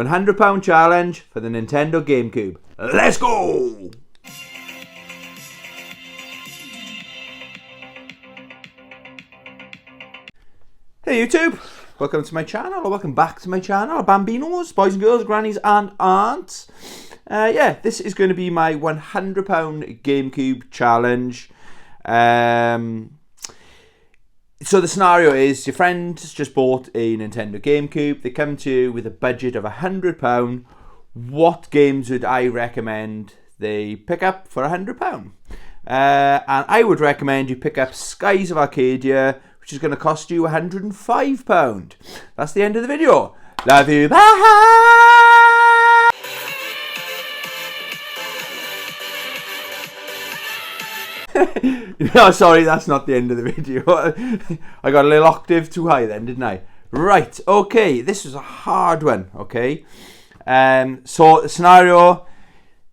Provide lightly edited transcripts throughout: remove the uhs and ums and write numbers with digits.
£100 challenge for the Nintendo GameCube. Let's go! Hey YouTube, welcome to my channel, or welcome back to my channel, Bambinos, boys and girls, grannies and aunts. This is going to be my £100 GameCube challenge. So the scenario is, your friend's just bought a Nintendo GameCube, they come to you with a budget of £100. What games would I recommend they pick up for £100? And I would recommend you pick up Skies of Arcadia, which is going to cost you £105. That's the end of the video. Love you, bye! No, sorry, that's not the end of the video. I got a little octave too high then, didn't I? Right, okay, this was a hard one, okay? So the scenario,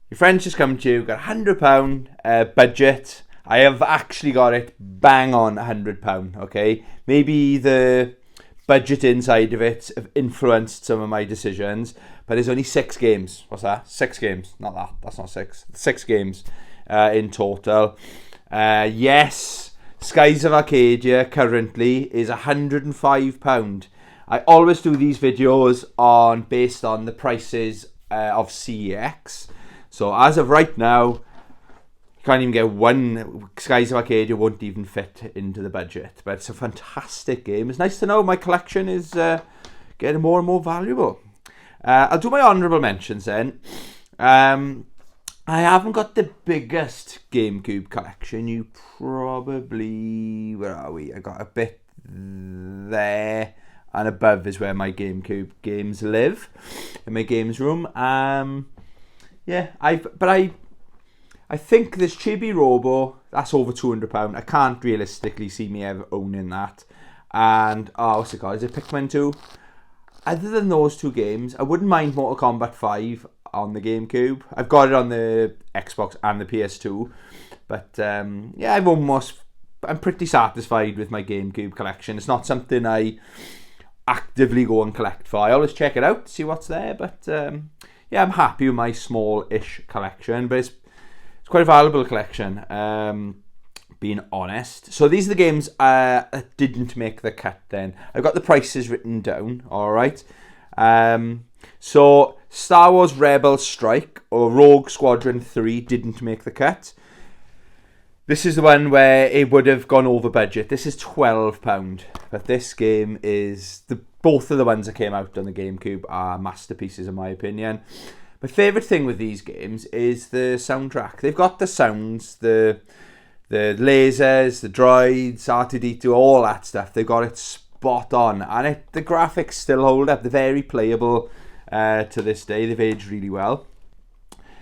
your friend's just come to you, got £100 budget. I have actually got it bang on £100, okay? Maybe the budget inside of it have influenced some of my decisions, but there's only 6 games. What's that? 6 games. Not that. That's not 6. 6 games in total. Yes, Skies of Arcadia currently is £105. I always do these videos based on the prices of CEX. So as of right now, can't even get one. Skies of Arcadia won't even fit into the budget, but it's a fantastic game. It's nice to know my collection is getting more and more valuable. I'll do my honourable mentions then. I haven't got the biggest GameCube collection. You probably, where are we? I got a bit there, and above is where my GameCube games live, in my games room. I think this Chibi Robo, that's over £200. I can't realistically see me ever owning that. And, what's it called? Is it Pikmin 2? Other than those 2 games, I wouldn't mind Mortal Kombat 5 on the GameCube. I've got it on the Xbox and the PS2. But, I'm pretty satisfied with my GameCube collection. It's not something I actively go and collect for. I always check it out, see what's there. But, I'm happy with my small-ish collection. But it's quite a valuable collection, being honest. So these are the games that didn't make the cut then. I've got the prices written down, alright? So Star Wars Rebel Strike or Rogue Squadron 3 didn't make the cut. This is the one where it would have gone over budget. This is £12. But this game is... both of the ones that came out on the GameCube are masterpieces in my opinion. My favourite thing with these games is the soundtrack. They've got the sounds, the lasers, the droids, R2-D2, all that stuff. They've got it spot on. And the graphics still hold up. They're very playable to this day. They've aged really well.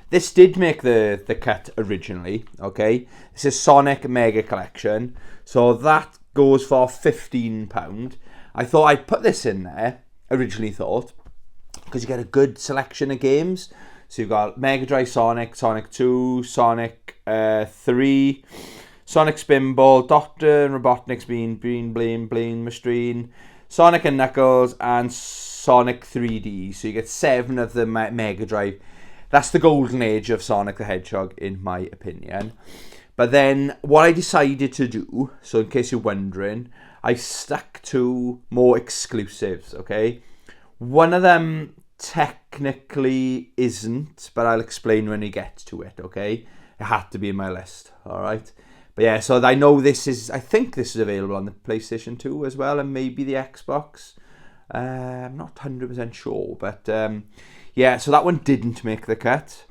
This did make the cut originally, okay? This is Sonic Mega Collection. So that goes for £15. I thought I'd put this in there, originally thought, because you get a good selection of games. So you've got Mega Drive Sonic, Sonic 2, Sonic 3, Sonic Spinball, Doctor and Robotnik's Bean, Blaine, Machine, Sonic and Knuckles, and Sonic 3D. So you get 7 of the Mega Drive. That's the golden age of Sonic the Hedgehog, in my opinion. But then what I decided to do, so in case you're wondering, I stuck to more exclusives, okay? One of them technically isn't, but I'll explain when we get to it, okay? It had to be in my list, all right? But yeah, so I know I think this is available on the PlayStation 2 as well, and maybe the Xbox. I'm not 100% sure, but yeah, so that one didn't make the cut.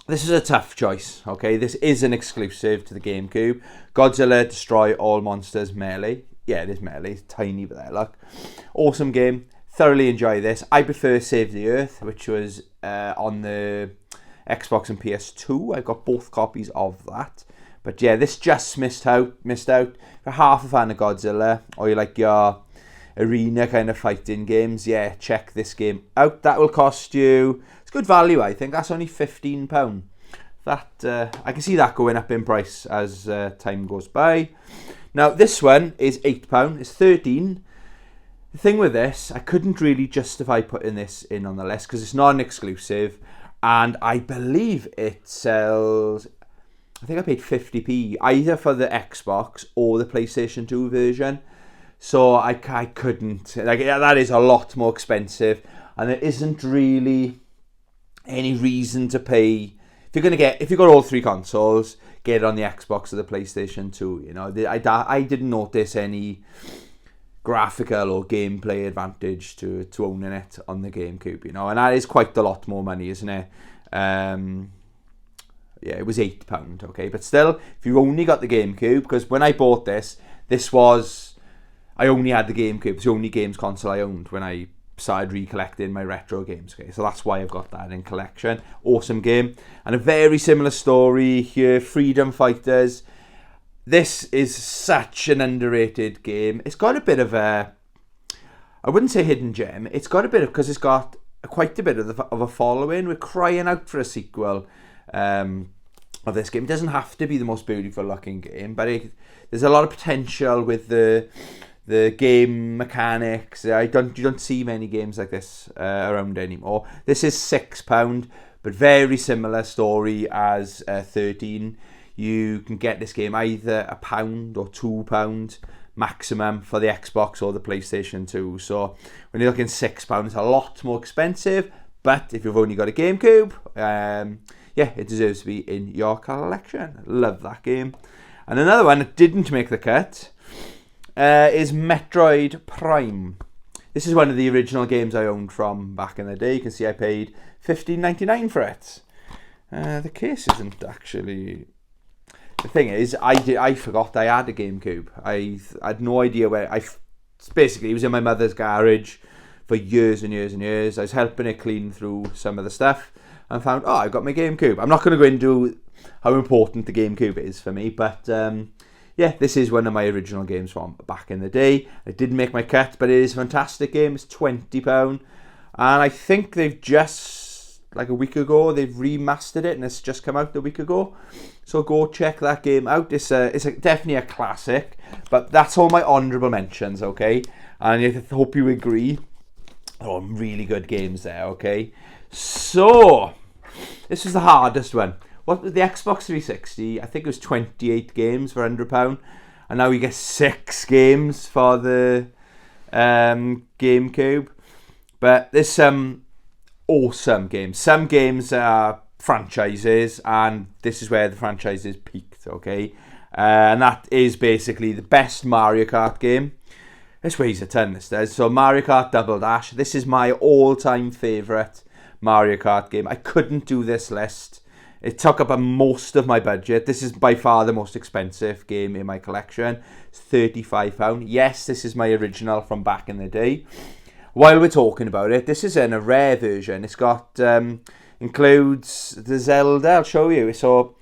This is a tough choice, okay? This is an exclusive to the GameCube. Godzilla Destroy All Monsters Melee. Yeah, it is Melee. It's tiny, but there, look. Awesome game. Thoroughly enjoy this. I prefer Save the Earth, which was on the Xbox and PS2. I got both copies of that. But yeah, this just missed out. If you're half a fan of Godzilla, or you like your arena kind of fighting games, yeah, check this game out. That will cost you... It's good value, I think. That's only £15. That I can see that going up in price as time goes by. Now, this one is £8. It's 13. The thing with this, I couldn't really justify putting this in on the list because it's not an exclusive, and I believe it sells, I think I paid 50p either for the Xbox or the PlayStation 2 version. So I couldn't, like, that is a lot more expensive, and there isn't really any reason to pay. If you've got all three consoles, get it on the Xbox or the PlayStation 2. You know, I didn't notice any graphical or gameplay advantage to owning it on the GameCube, you know, and that is quite a lot more money, isn't it? Yeah, it was £8, okay, but still, if you only got the GameCube, because when I bought this was, I only had the GameCube. It's the only games console I owned when I started recollecting my retro games, okay, so that's why I've got that in collection. Awesome game, and a very similar story here, Freedom Fighters. This is such an underrated game. It's got a bit of a, I wouldn't say hidden gem. It's got a bit of, because it's got quite a bit of a following. We're crying out for a sequel of this game. It doesn't have to be the most beautiful looking game, but there's a lot of potential with the game mechanics. You don't see many games like this around anymore. This is £6, but very similar story as 13. You can get this game either £1 or £2 maximum for the Xbox or the PlayStation 2. So when you're looking £6, it's a lot more expensive. But if you've only got a GameCube, yeah, it deserves to be in your collection. Love that game. And another one that didn't make the cut is Metroid Prime. This is one of the original games I owned from back in the day. You can see I paid $15.99 for it. The case isn't actually... The thing is, I forgot I had a GameCube. I had no idea where... Basically, it was in my mother's garage for years and years and years. I was helping it clean through some of the stuff and found, oh, I've got my GameCube. I'm not going to go into how important the GameCube is for me, but yeah, this is one of my original games from back in the day. It didn't make my cut, but it is a fantastic game. It's £20, and I think they've just, like a week ago, they've remastered it, and it's just come out a week ago. So go check that game out. It's definitely a classic, but that's all my honourable mentions, okay? And I hope you agree. Oh, really good games there, okay? So, this was the hardest one. What was the Xbox 360? I think it was 28 games for £100, and now you get 6 games for the GameCube. But there's some awesome games. Some games are franchises, and this is where the franchises peaked, okay? And that is basically the best Mario Kart game. This weighs a ton, this does. So Mario Kart Double Dash. This is my all-time favourite Mario Kart game. I couldn't do this list. It took up most of my budget. This is by far the most expensive game in my collection. It's £35. Yes, this is my original from back in the day. While we're talking about it, this is in a rare version. It's got includes the Zelda. I'll show you. So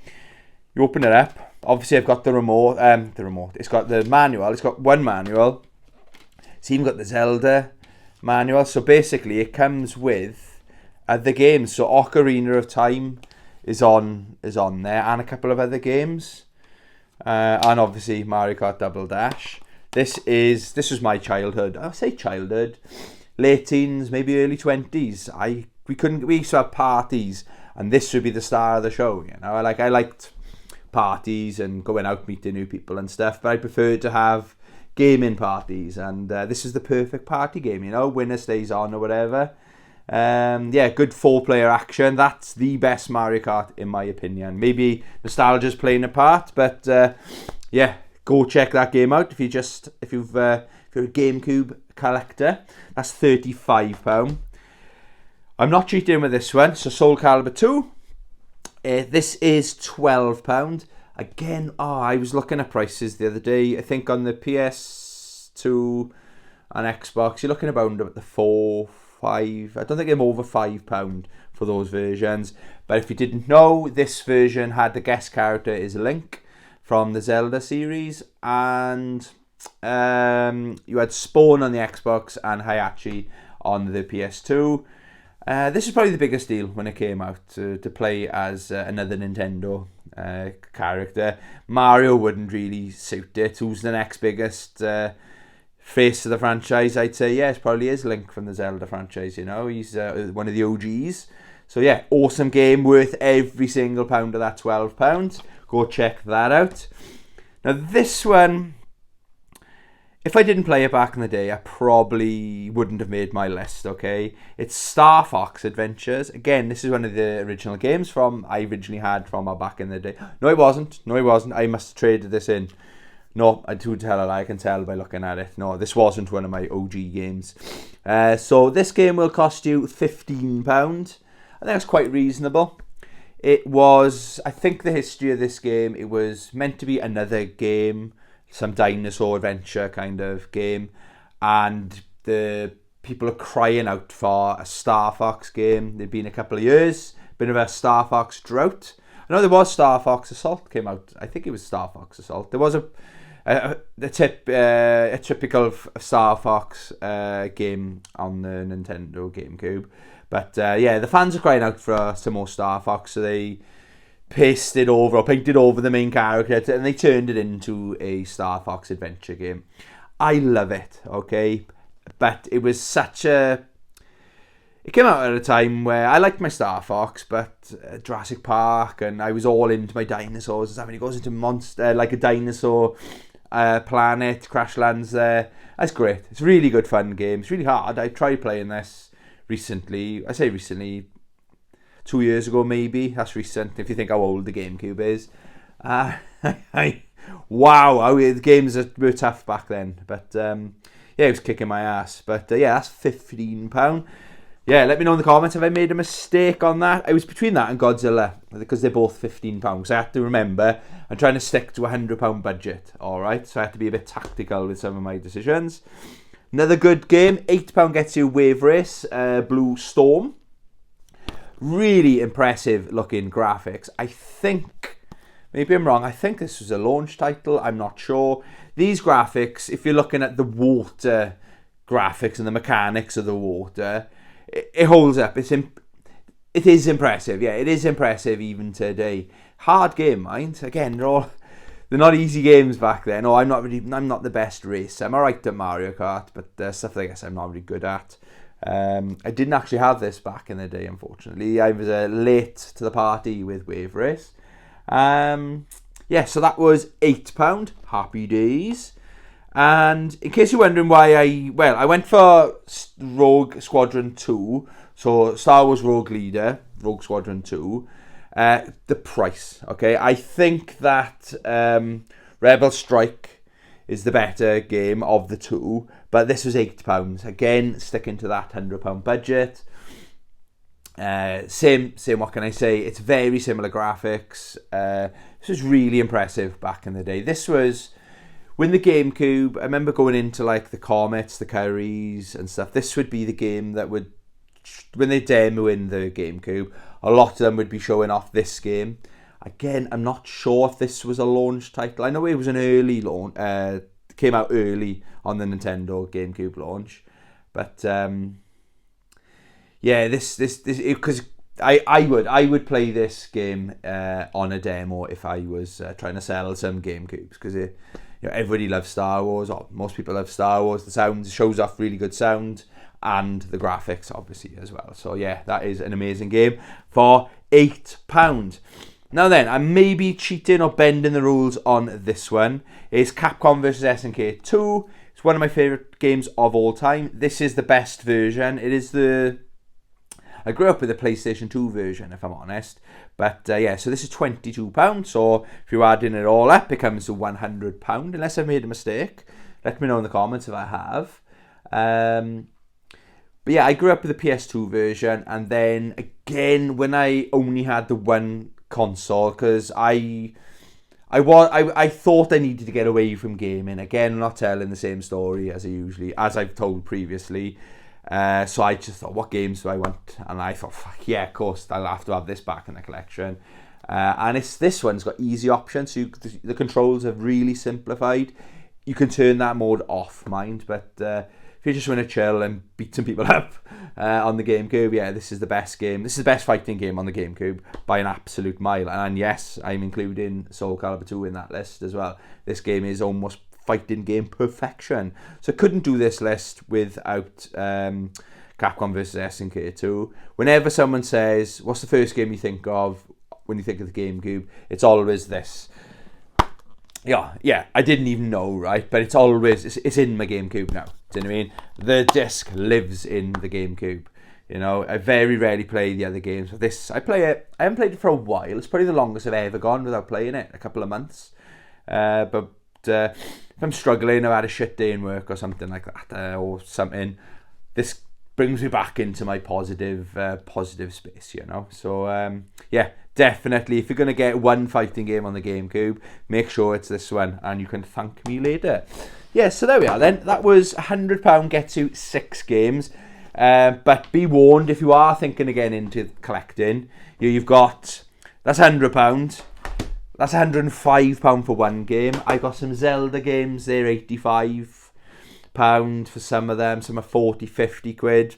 you open it up. Obviously, I've got the remote. It's got the manual. It's got one manual. It's even got the Zelda manual. So basically, it comes with the games. So Ocarina of Time is on there, and a couple of other games, and obviously Mario Kart Double Dash. This was my childhood. I say childhood, late teens, maybe early 20s. We used to have parties, and this would be the star of the show. You know, I liked parties and going out meeting new people and stuff, but I preferred to have gaming parties, and this is the perfect party game. You know, winner stays on or whatever. Yeah, good 4-player action. That's the best Mario Kart in my opinion. Maybe nostalgia's playing a part, but yeah, go check that game out if you're a GameCube collector. That's £35. I'm not cheating with this one. So Soul Calibur 2. This is £12. Again, I was looking at prices the other day. I think on the PS2 and Xbox, you're looking about the 4, 5. I don't think I'm over £5 for those versions. But if you didn't know, this version had the guest character is Link from the Zelda series, and you had Spawn on the Xbox and Hayachi on the PS2. This is probably the biggest deal when it came out, to play as another Nintendo character. Mario wouldn't really suit it. Who's the next biggest face of the franchise, I'd say yes, probably is Link from the Zelda franchise. You know, he's one of the OGs. So yeah, awesome game, worth every single pound of that £12. Go check that out. Now this one, if I didn't play it back in the day, I probably wouldn't have made my list, okay? It's Star Fox Adventures. Again, this is one of the original games I originally had from back in the day. No, it wasn't. I must have traded this in. No, I do tell a lie. I can tell by looking at it. No, this wasn't one of my OG games. So this game will cost you £15. I think that's quite reasonable. It was, I think the history of this game, it was meant to be another game, some dinosaur adventure kind of game, and the people are crying out for a Star Fox game. They've been a couple of years, bit of a Star Fox drought. I know there was Star Fox Assault came out. I think it was Star Fox Assault. There was a typical Star Fox game on the Nintendo GameCube. But yeah, the fans are crying out for some more Star Fox, so they painted over the main character, and they turned it into a Star Fox adventure game. I love it, okay? But it was it came out at a time where I liked my Star Fox, but Jurassic Park, and I was all into my dinosaurs and stuff, and it goes into like a dinosaur planet, crash lands there. That's great. It's a really good fun game. It's really hard. I tried playing this recently. I say recently, 2 years ago maybe. That's recent if you think how old the GameCube is. Wow, the games were tough back then. But yeah, it was kicking my ass. But yeah, that's £15. Yeah, let me know in the comments, have I made a mistake on that? I was between that and Godzilla, because they're both £15. So I have to remember, I'm trying to stick to a £100 budget, alright? So I have to be a bit tactical with some of my decisions. Another good game, £8 gets you Wave Race, Blue Storm. Really impressive looking graphics. I think, maybe I'm wrong, I think this was a launch title, I'm not sure. These graphics, if you're looking at the water graphics and the mechanics of the water, it holds up. It is impressive. Yeah, it is impressive even today. Hard game, mind. Again, they're not easy games back then. No, I'm not the best racer. I'm alright at Mario Kart, but stuff like this I'm not really good at. I didn't actually have this back in the day, unfortunately. I was late to the party with Wave Race. Yeah, so that was £8. Happy days. And in case you're wondering why I went for Rogue Squadron 2, so Star Wars Rogue Leader, Rogue Squadron 2, the price, okay? I think that Rebel Strike is the better game of the two, but this was £8. Again, sticking to that £100 budget. Same, what can I say? It's very similar graphics. This was really impressive back in the day. This was... When the GameCube, I remember going into like the Comets, the Curries and stuff, this would be the game that would, when they demo in the GameCube, a lot of them would be showing off this game. Again, I'm not sure if this was a launch title. I know it was an early launch, came out early on the Nintendo GameCube launch. But yeah, this because I would play this game on a demo if I was trying to sell some GameCubes, because everybody loves Star Wars, or most people love Star Wars. The sound shows off really good sound, and the graphics obviously as well. So yeah, that is an amazing game for £8. Now then, I may be cheating or bending the rules on this one. It's Capcom vs SNK 2. It's one of my favourite games of all time. This is the best version. It is I grew up with the PlayStation 2 version, if I'm honest. But yeah, so this is £22. So if you're adding it all up, it comes to £100. Unless I've made a mistake. Let me know in the comments if I have. But yeah, I grew up with the PS2 version. And then again, when I only had the one console, because I thought I needed to get away from gaming. Again, I'm not telling the same story as I've told previously. So I just thought, what games do I want? And I thought, fuck yeah, of course, I'll have to have this back in the collection. And this one's got easy options. So the controls have really simplified. You can turn that mode off, mind. But if you just want to chill and beat some people up on the GameCube, yeah, this is the best game. This is the best fighting game on the GameCube by an absolute mile. And yes, I'm including Soul Calibur 2 in that list as well. This game is almost fighting game perfection. So I couldn't do this list without Capcom vs SNK 2. Whenever someone says, what's the first game you think of when you think of the GameCube, it's always this. Yeah, I didn't even know, right? But it's always, it's in my GameCube now. Do you know what I mean? The disc lives in the GameCube. You know, I very rarely play the other games. But this, I haven't played it for a while. It's probably the longest I've ever gone without playing it, a couple of months. But if I'm struggling, I've had a shit day in work or something like that, or something, this brings me back into my positive space, you know. So, yeah, definitely, if you're going to get one fighting game on the GameCube, make sure it's this one, and you can thank me later. Yeah, so there we are then. That was £100 gets you 6 games. But be warned, if you are thinking of getting into collecting, you've got, that's £100. That's £105 for one game. I got some Zelda games, they're £85 for some of them. Some are 40, 50 quid.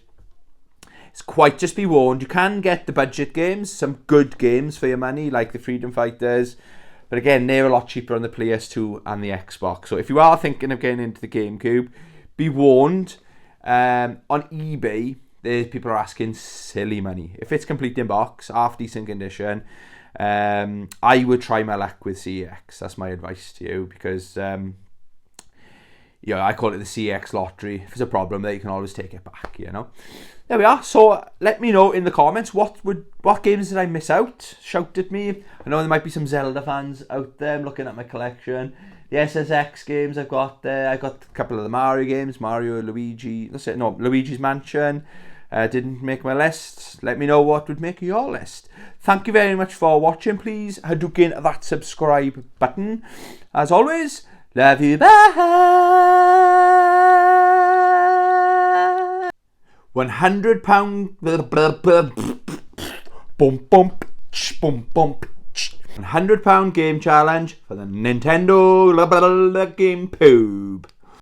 It's quite, just be warned, you can get the budget games, some good games for your money, like the Freedom Fighters. But again, they're a lot cheaper on the PS2 and the Xbox. So if you are thinking of getting into the GameCube, be warned. On eBay, people are asking silly money. If it's complete in box, half decent condition, I would try my luck with CEX. That's my advice to you, because I call it the CEX lottery. If there's a problem there, you can always take it back, you know. There we are. So let me know in the comments, what games did I miss out? Shout at me. I know there might be some Zelda fans out there. I'm looking at my collection. The SSX games I've got there. I got a couple of the Mario games, Mario, Luigi. Luigi's Mansion. Didn't make my list. Let me know what would make your list. Thank you very much for watching. Please hadouken that subscribe button. As always, love you. Bye. £100. Bump bump bump bump. £100 game challenge for the Nintendo GameCube.